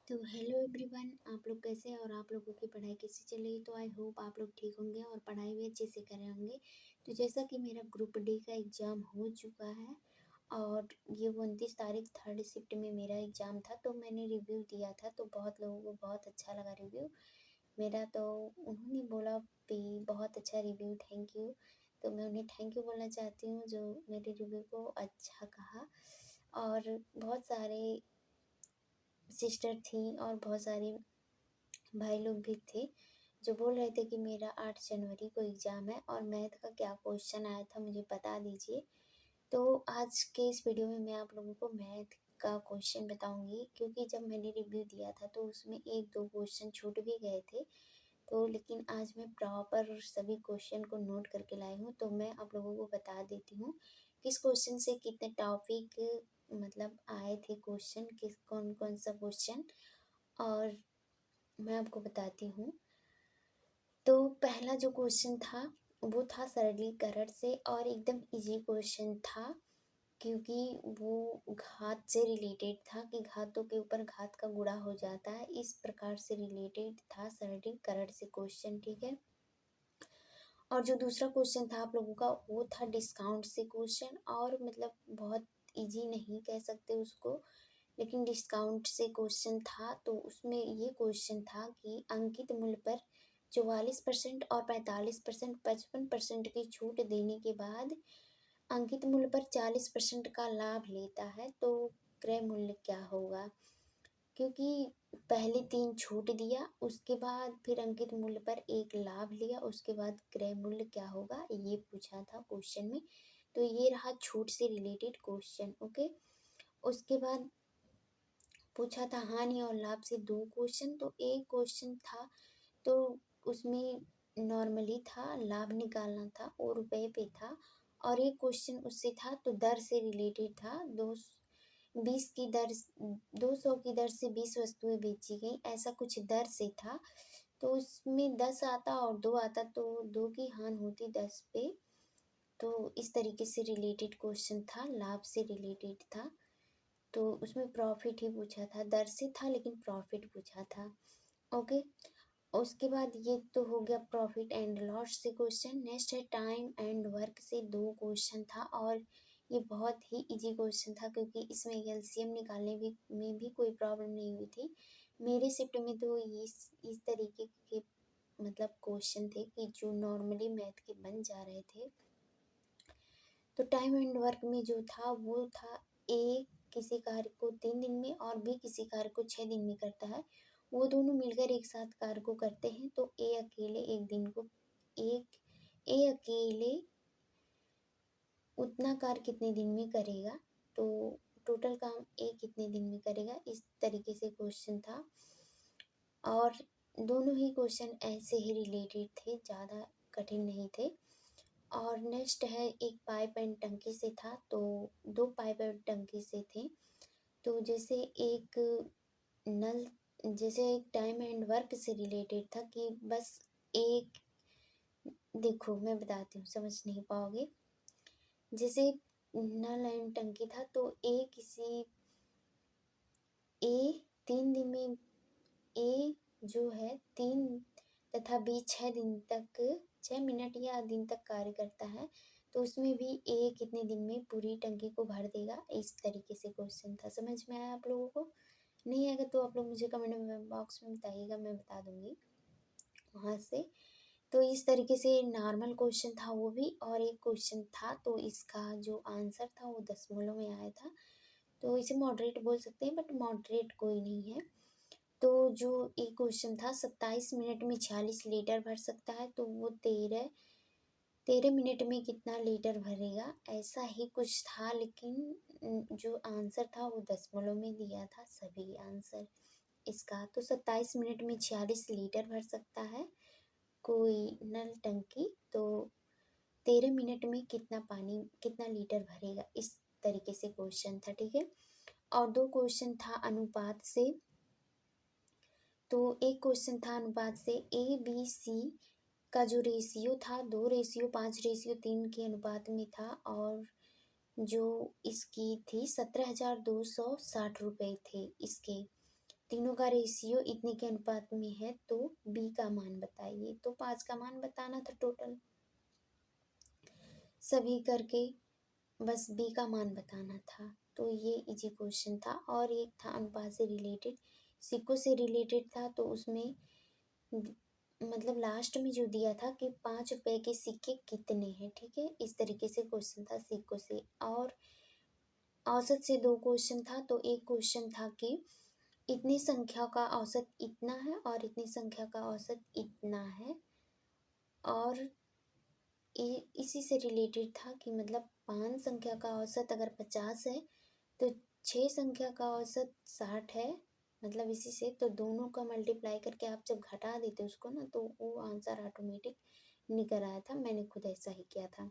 तो hello everyone, आप लोग कैसे हैं और आप लोगों की पढ़ाई कैसी चल रही है। तो आई होप आप लोग ठीक होंगे और पढ़ाई भी अच्छे से कर रहे होंगे। तो जैसा कि मेरा ग्रुप डी का एग्ज़ाम हो चुका है और ये 29 तारीख थर्ड शिफ्ट में मेरा एग्ज़ाम था, तो मैंने रिव्यू दिया था। तो बहुत लोगों को बहुत अच्छा लगा रिव्यू मेरा। तो उन्होंने बोला कि बहुत अच्छा रिव्यू, थैंक यू। तो मैं उन्हें थैंक यू बोलना चाहती हूँ जो मेरे रिव्यू को अच्छा कहा। और बहुत सारे सिस्टर थी और बहुत सारे भाई लोग भी थे जो बोल रहे थे कि मेरा 8 जनवरी को एग्ज़ाम है और मैथ का क्या क्वेश्चन आया था मुझे बता दीजिए। तो आज के इस वीडियो में मैं आप लोगों को मैथ का क्वेश्चन बताऊंगी, क्योंकि जब मैंने रिव्यू दिया था तो उसमें एक दो क्वेश्चन छूट भी गए थे। तो लेकिन आज मैं प्रॉपर सभी क्वेश्चन को नोट करके लाई हूँ, तो मैं आप लोगों को बता देती हूँ किस क्वेश्चन से कितने टॉपिक मतलब आए थे, क्वेश्चन किस कौन कौन सा क्वेश्चन। और मैं आपको बताती हूँ। तो पहला जो क्वेश्चन था वो था सरलीकरण से और एकदम इजी क्वेश्चन था, क्योंकि वो घात से रिलेटेड था कि घातों के ऊपर घात का गुणा हो जाता है, इस प्रकार से रिलेटेड था सरलीकरण से क्वेश्चन, ठीक है। और जो दूसरा क्वेश्चन था आप लोगों का वो था डिस्काउंट से क्वेश्चन, और मतलब बहुत इजी नहीं कह सकते उसको, लेकिन डिस्काउंट से क्वेश्चन था। तो उसमें ये क्वेश्चन था कि अंकित मूल्य पर 44% और 45%, 55% की छूट देने के बाद अंकित मूल्य पर 40% का लाभ लेता है, तो क्रय मूल्य क्या होगा। क्योंकि पहले 3 छूट दिया, उसके बाद फिर अंकित मूल्य पर 1 लाभ लिया, उसके बाद क्रय मूल्य क्या होगा ये पूछा था क्वेश्चन में। तो ये रहा छूट से रिलेटेड क्वेश्चन, ओके। उसके बाद पूछा था हानि और लाभ से 2 क्वेश्चन। तो एक क्वेश्चन था तो उसमें नॉर्मली था, लाभ निकालना था और रुपए पे था। और एक क्वेश्चन उससे था तो दर से रिलेटेड था, 200 की दर से 20 वस्तुएं बेची गई, ऐसा कुछ दर से था। तो उसमें 10 आता और 2 आता तो 2 की हानि होती 10 पे। तो इस तरीके से रिलेटेड क्वेश्चन था, लाभ से रिलेटेड था। तो उसमें प्रॉफिट ही पूछा था, दर से था लेकिन प्रॉफिट पूछा था, ओके। उसके बाद ये तो हो गया प्रॉफिट एंड लॉस से क्वेश्चन। नेक्स्ट है टाइम एंड वर्क से 2 क्वेश्चन था और ये बहुत ही इजी क्वेश्चन था, क्योंकि इसमें एलसीएम निकालने भी में भी कोई प्रॉब्लम नहीं हुई थी। मेरे शिफ्ट में तो इस तरीके के मतलब क्वेश्चन थे कि जो नॉर्मली मैथ के बन जा रहे थे। तो टाइम एंड वर्क में जो था वो था, ए किसी कार्य को 3 दिन में और बी किसी कार्य को 6 दिन में करता है, वो दोनों मिलकर एक साथ कार्य को करते हैं। तो एक ए अकेले उतना कार्य कितने दिन में करेगा, तो टोटल काम ए कितने दिन में करेगा, इस तरीके से क्वेश्चन था। और दोनों ही क्वेश्चन ऐसे ही रिलेटेड थे, ज़्यादा कठिन नहीं थे। और नेक्स्ट है एक पाइप एंड टंकी से था, तो 2 पाइप एंड टंकी से थे। तो नल जैसे एक टाइम एंड वर्क से रिलेटेड था कि बस एक, देखो मैं बताती हूँ समझ नहीं पाओगे। जैसे नल एंड टंकी था तो ए 3 दिन में, ए जो है 3 तथा बी 6 दिन तक, 6 मिनट या दिन तक कार्य करता है, तो उसमें भी ए कितने दिन में पूरी टंकी को भर देगा, इस तरीके से क्वेश्चन था। समझ में आया आप लोगों को? नहीं आएगा तो आप लोग मुझे कमेंट में बॉक्स में बताइएगा, मैं बता दूंगी वहाँ से। तो इस तरीके से नॉर्मल क्वेश्चन था वो भी। और एक क्वेश्चन था तो इसका जो आंसर था वो दशमलव में आया था, तो इसे मॉडरेट बोल सकते हैं, बट मॉडरेट कोई नहीं है। तो जो एक क्वेश्चन था 27 मिनट में 46 लीटर भर सकता है, तो वो 13 मिनट में कितना लीटर भरेगा, ऐसा ही कुछ था। लेकिन जो आंसर था वो दशमलव में दिया था सभी आंसर इसका। तो 27 मिनट में 46 लीटर भर सकता है कोई नल टंकी, तो 13 मिनट में कितना लीटर भरेगा, इस तरीके से क्वेश्चन था, ठीक है। और 2 क्वेश्चन था अनुपात से। तो एक क्वेश्चन था अनुपात से, ए बी सी का जो रेशियो था 2:5:3 के अनुपात में था, और जो इसकी थी 17,260 रुपये थे इसके। तीनों का रेशियो इतने के अनुपात में है तो बी का मान बताइए। तो 5 का मान बताना था टोटल सभी करके, बस बी का मान बताना था। तो ये इजी क्वेश्चन था। और एक था अनुपात से रिलेटेड, सिक्कों से रिलेटेड था। तो उसमें मतलब लास्ट में जो दिया था कि 5 रुपए के सिक्के कितने हैं, ठीक है, इस तरीके से क्वेश्चन था सिक्कों से। और औसत से 2 क्वेश्चन था। तो एक क्वेश्चन था कि इतनी संख्या का औसत इतना है और इतनी संख्या का औसत इतना है। और इसी से रिलेटेड था कि मतलब 5 संख्या का औसत अगर 50 है तो 6 संख्या का औसत 60 है, मतलब इसी से। तो दोनों का मल्टीप्लाई करके आप जब घटा देते उसको ना, तो वो आंसर ऑटोमेटिक निकल आया था। मैंने खुद ऐसा ही किया था।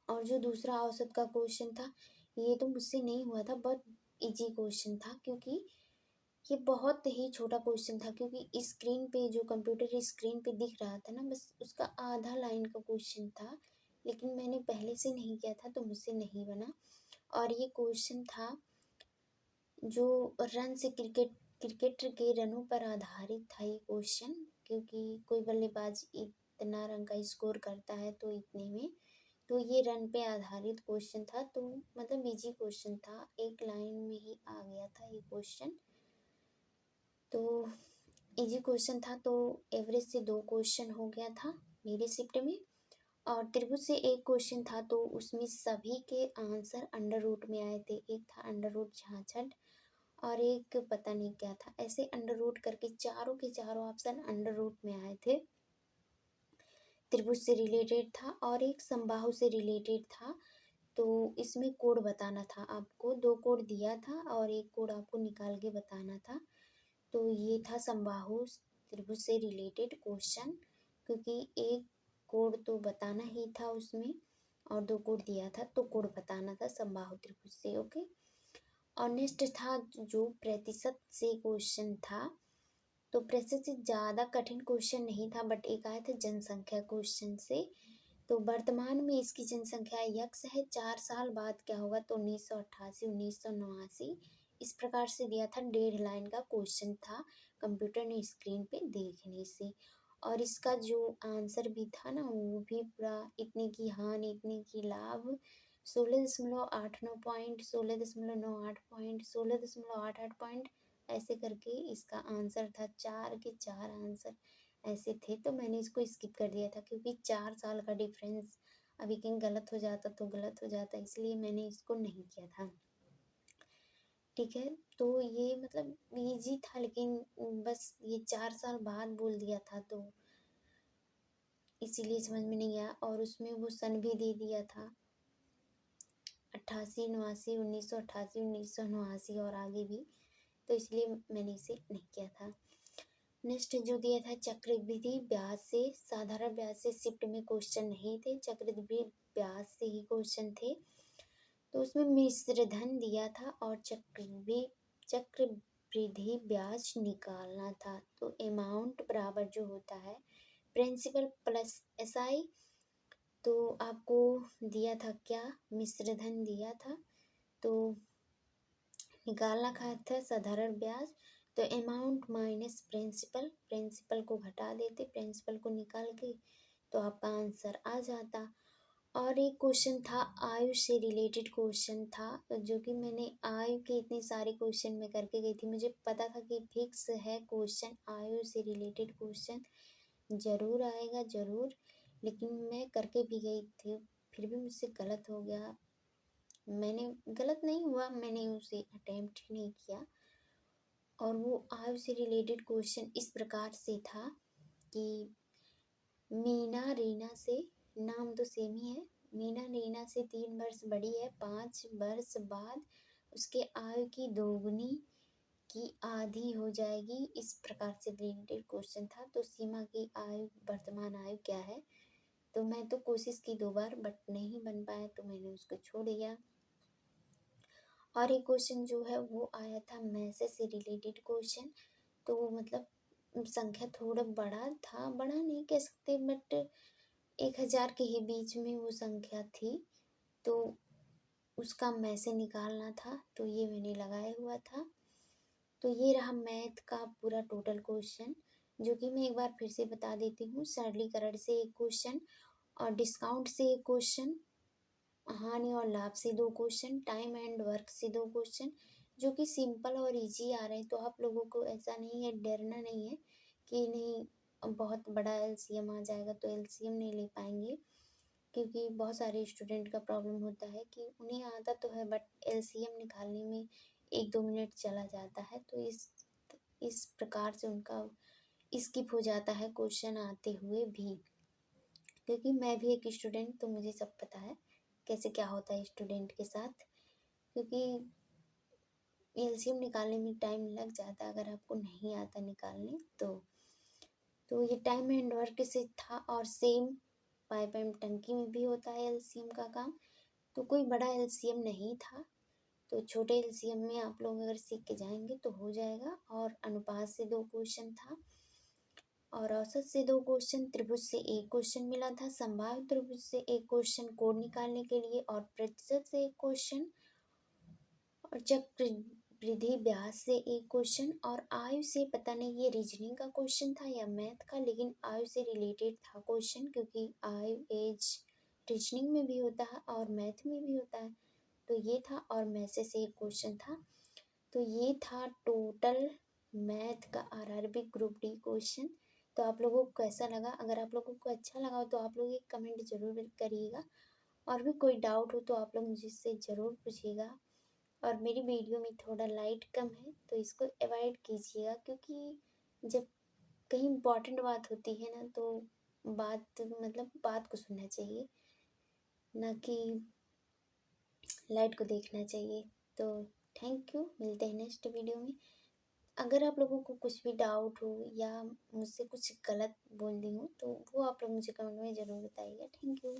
और जो दूसरा औसत का क्वेश्चन था, ये तो मुझसे नहीं हुआ था, बहुत इजी क्वेश्चन था, क्योंकि ये बहुत ही छोटा क्वेश्चन था। क्योंकि स्क्रीन पे जो कंप्यूटर स्क्रीन पे दिख रहा था ना, बस उसका आधा लाइन का क्वेश्चन था, लेकिन मैंने पहले से नहीं किया था तो मुझसे नहीं बना। और ये क्वेश्चन था जो रन से क्रिकेटर के रनों पर आधारित था ये क्वेश्चन। क्योंकि कोई बल्लेबाज इतना रन का स्कोर करता है तो इतने में, तो ये रन पे आधारित क्वेश्चन था। तो मतलब इजी क्वेश्चन था, एक लाइन में ही आ गया था ये क्वेश्चन। तो इजी क्वेश्चन था। तो एवरेज से 2 क्वेश्चन हो गया था मेरी शिफ्ट में। और त्रिभुज से एक क्वेश्चन था। तो उसमें सभी के आंसर अंडर रूट में आए थे। एक था अंडर रूट 66 और एक पता नहीं क्या था, ऐसे अंडर रूट करके चारों के चारों ऑप्शन अंडर रूट में आए थे। त्रिभुज से रिलेटेड था और एक समबाहु से रिलेटेड था। तो इसमें कोड बताना था आपको, 2 कोड दिया था और एक कोड आपको निकाल के बताना था। तो ये था समबाहु त्रिभुज से रिलेटेड क्वेश्चन, क्योंकि एक कोड तो बताना ही था उसमें और 2 कोड दिया था, तो कोड बताना था समबाहु त्रिभुज से। ओके। और नेक्स्ट था जो प्रतिशत से क्वेश्चन था। तो प्रतिशत से ज़्यादा कठिन क्वेश्चन नहीं था, बट एक आया था जनसंख्या क्वेश्चन से। तो वर्तमान में इसकी जनसंख्या यक्स है, 4 साल बाद क्या होगा, तो 1988 1989 इस प्रकार से दिया था। 1.5 लाइन का क्वेश्चन था, कंप्यूटर ने स्क्रीन पे देखने से। और इसका जो आंसर भी था ना, वो भी पूरा इतने की हानि इतने की लाभ, 16.89 पॉइंट, 16.98 पॉइंट, 16.88 पॉइंट, ऐसे करके इसका आंसर था। 4 के 4 आंसर ऐसे थे। तो मैंने इसको स्किप कर दिया था, क्योंकि 4 साल का डिफरेंस अभी कहीं गलत हो जाता तो गलत हो जाता, इसलिए मैंने इसको नहीं किया था। ठीक है। तो ये मतलब इजी था, लेकिन बस ये 4 साल बाद बोल दिया था तो इसीलिए समझ में नहीं आया। और उसमें वो सन भी दे दिया था, 88 89 1988 1989 और आगे भी, तो इसलिए मैंने इसे नहीं किया था। नेक्स्ट जो दिया था चक्रवृद्धि ब्याज से, साधारण ब्याज से शिफ्ट में क्वेश्चन नहीं थे, चक्रवृद्धि ब्याज से ही क्वेश्चन थे। तो उसमें मिश्र धन दिया था और चक्रवृद्धि ब्याज निकालना था। तो अमाउंट बराबर जो होता है प्रिंसिपल प्लस एसआई। तो आपको दिया था क्या, मिश्र धन दिया था। तो निकालना का था साधारण ब्याज। तो अमाउंट माइनस प्रिंसिपल, प्रिंसिपल को घटा देते, प्रिंसिपल को निकाल के तो आपका आंसर आ जाता। और एक क्वेश्चन था आयु से रिलेटेड क्वेश्चन था, जो कि मैंने आयु के इतने सारे क्वेश्चन में करके गई थी। मुझे पता था कि फिक्स है क्वेश्चन, आयु से रिलेटेड क्वेश्चन ज़रूर आएगा ज़रूर, लेकिन मैं करके भी गई थी, फिर भी मुझसे गलत हो गया। मैंने गलत नहीं हुआ, मैंने उसे अटेम्प्ट ही नहीं किया। और वो आयु से रिलेटेड क्वेश्चन इस प्रकार से था कि मीना रीना से, नाम तो सेम ही है, मीना रीना से 3 वर्ष बड़ी है, 5 वर्ष बाद उसके आयु की दोगुनी की आधी हो जाएगी, इस प्रकार से रिलेटेड क्वेश्चन था। तो सीमा की आयु, वर्तमान आयु क्या है। तो मैं तो कोशिश की 2 बार, बट नहीं बन पाया तो मैंने उसको छोड़ दिया। और एक क्वेश्चन जो है वो आया था मैसेज से रिलेटेड क्वेश्चन। तो मतलब संख्या थोड़ा बड़ा था, बड़ा नहीं कह सकते, बट 1000 के ही बीच में वो संख्या थी। तो उसका मैसेज निकालना था, तो ये मैंने लगाया हुआ था। तो ये रहा मैथ का पूरा टोटल क्वेश्चन, जो कि मैं एक बार फिर से बता देती हूँ। सरलीकरण से एक क्वेश्चन और डिस्काउंट से एक क्वेश्चन, हानि और लाभ से 2 क्वेश्चन, टाइम एंड वर्क से 2 क्वेश्चन, जो कि सिंपल और इजी आ रहे हैं। तो आप लोगों को ऐसा नहीं है, डरना नहीं है कि नहीं बहुत बड़ा एलसीएम आ जाएगा तो एलसीएम नहीं ले पाएंगे, क्योंकि बहुत सारे स्टूडेंट का प्रॉब्लम होता है कि उन्हें आता तो है बट एलसीएम निकालने में 1-2 मिनट चला जाता है। तो इस प्रकार से उनका स्किप हो जाता है क्वेश्चन आते हुए भी, क्योंकि मैं भी एक स्टूडेंट, तो मुझे सब पता है कैसे क्या होता है स्टूडेंट के साथ। क्योंकि एलसीएम निकालने में टाइम लग जाता है अगर आपको नहीं आता निकालने तो ये टाइम एंड वर्क से था। और सेम पाइप एंड टंकी में भी होता है एलसीएम का काम। तो कोई बड़ा एलसीएम नहीं था, तो छोटे एलसीएम में आप लोग अगर सीख के जाएंगे तो हो जाएगा। और अनुपात से 2 क्वेश्चन था, और औसत से 2 क्वेश्चन, त्रिभुज से 1 क्वेश्चन मिला था, संभाव्य त्रिभुज से 1 क्वेश्चन कोण निकालने के लिए, और प्रतिशत से 1 क्वेश्चन, और चक्र वृद्धि ब्याज से 1 क्वेश्चन, और आयु से पता नहीं ये रीजनिंग का क्वेश्चन था या मैथ का, लेकिन आयु से रिलेटेड था क्वेश्चन, क्योंकि आयु एज रीजनिंग में भी होता है और मैथ में भी होता है। तो ये था, और मैथ से 1 क्वेश्चन था। तो ये था टोटल मैथ का आरआरबी ग्रुप डी क्वेश्चन। तो आप लोगों को कैसा लगा? अगर आप लोगों को अच्छा लगा हो तो आप लोग एक कमेंट ज़रूर करिएगा, और भी कोई डाउट हो तो आप लोग मुझसे ज़रूर पूछिएगा। और मेरी वीडियो में थोड़ा लाइट कम है तो इसको अवॉइड कीजिएगा, क्योंकि जब कहीं इम्पोर्टेंट बात होती है ना तो बात को सुनना चाहिए, ना कि लाइट को देखना चाहिए। तो थैंक यू, मिलते हैं नेक्स्ट वीडियो में। अगर आप लोगों को कुछ भी डाउट हो या मुझसे कुछ गलत बोल दी हूँ तो वो आप लोग मुझे कमेंट में ज़रूर बताइएगा। Thank you.